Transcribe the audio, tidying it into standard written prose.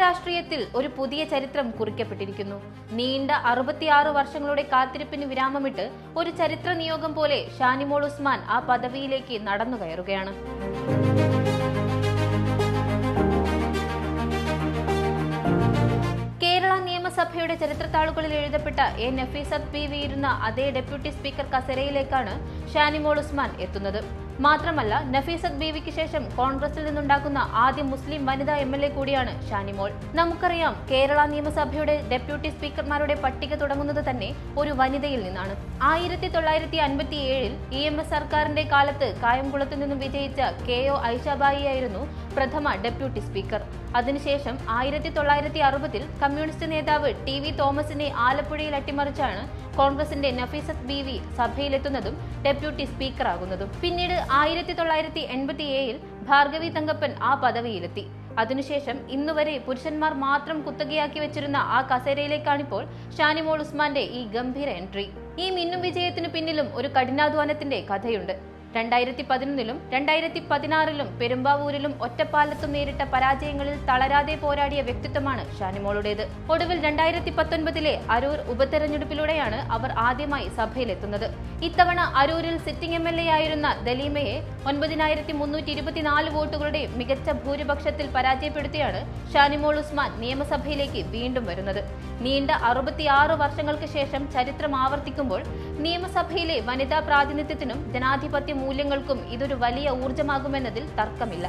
രാഷ്ട്രീയത്തിൽ ഒരു പുതിയ ചരിത്രം കുറിക്കപ്പെട്ടിരിക്കുന്നു. നീണ്ട 66 വർഷങ്ങളുടെ കാത്തിരിപ്പിന് വിരാമമിട്ട് ഒരു ചരിത്ര നിയോഗം പോലെ ഷാനിമോൾ ഉസ്മാൻ ആ പദവിയിലേക്ക് നടന്നു കയറുകയാണ്. കേരള നിയമസഭയുടെ ചരിത്രത്താളുകളിൽ എഴുതപ്പെട്ട എ നഫീസത്ത് ബീവി ഇരുന്ന അതേ ഡെപ്യൂട്ടി സ്പീക്കർ കസേരയിലേക്കാണ് ഷാനിമോൾ ഉസ്മാൻ എത്തുന്നത്. മാത്രമല്ല, നഫീസത്ത് ബീവിക്ക് ശേഷം കോൺഗ്രസിൽ നിന്നുണ്ടാക്കുന്ന ആദ്യ മുസ്ലിം വനിതാ MLA കൂടിയാണ് ഷാനിമോൾ. നമുക്കറിയാം, കേരള നിയമസഭയുടെ ഡെപ്യൂട്ടി സ്പീക്കർമാരുടെ പട്ടിക തുടങ്ങുന്നത് തന്നെ ഒരു വനിതയിൽ നിന്നാണ്. 1957 EMS സർക്കാരിന്റെ കാലത്ത് കായംകുളത്ത് നിന്നും വിജയിച്ച KO ഐഷാബായി ആയിരുന്നു പ്രഥമ ഡെപ്യൂട്ടി സ്പീക്കർ. അതിനുശേഷം 1960 കമ്മ്യൂണിസ്റ്റ് നേതാവ് TV തോമസിനെ ആലപ്പുഴയിൽ അട്ടിമറിച്ചാണ് കോൺഗ്രസിന്റെ നഫീസത്ത് ബീവി സഭയിലെത്തുന്നതും ഡെപ്യൂട്ടി സ്പീക്കറാകുന്നതും. പിന്നീട് 1987 ഭാർഗവി തങ്കപ്പൻ ആ പദവിയിലെത്തി. അതിനുശേഷം ഇന്നുവരെ പുരുഷന്മാർ മാത്രം കുത്തകയാക്കി വെച്ചിരുന്ന ആ കസേരയിലേക്കാണിപ്പോൾ ഷാനിമോൾ ഉസ്മാന്റെ ഈ ഗംഭീര എൻട്രി. ഈ മിന്നും വിജയത്തിനു പിന്നിലും ഒരു കഠിനാധ്വാനത്തിന്റെ കഥയുണ്ട്. 2011 2016 പെരുമ്പാവൂരിലും ഒറ്റപ്പാലത്തും നേരിട്ട പരാജയങ്ങളിൽ തളരാതെ പോരാടിയ വ്യക്തിത്വമാണ് ഷാനിമോളുടേത്. ഒടുവിൽ 2019 അരൂർ ഉപതെരഞ്ഞെടുപ്പിലൂടെയാണ് അവർ ആദ്യമായി സഭയിലെത്തുന്നത്. ഇത്തവണ അരൂരിൽ സിറ്റിംഗ് MLA ആയിരുന്ന ദലീമയെ 9324 വോട്ടുകളുടെ മികച്ച ഭൂരിപക്ഷത്തിൽ പരാജയപ്പെടുത്തിയാണ് ഷാനിമോൾ ഉസ്മാൻ നിയമസഭയിലേക്ക് വീണ്ടും വരുന്നത്. നീണ്ട 66 വർഷങ്ങൾക്ക് ശേഷം ചരിത്രം ആവർത്തിക്കുമ്പോൾ നിയമസഭയിലെ വനിതാ പ്രാതിനിധ്യത്തിനും ജനാധിപത്യ മൂല്യങ്ങൾക്കും ഇതൊരു വലിയ ഊർജ്ജമാകുമെന്നതിൽ തർക്കമില്ല.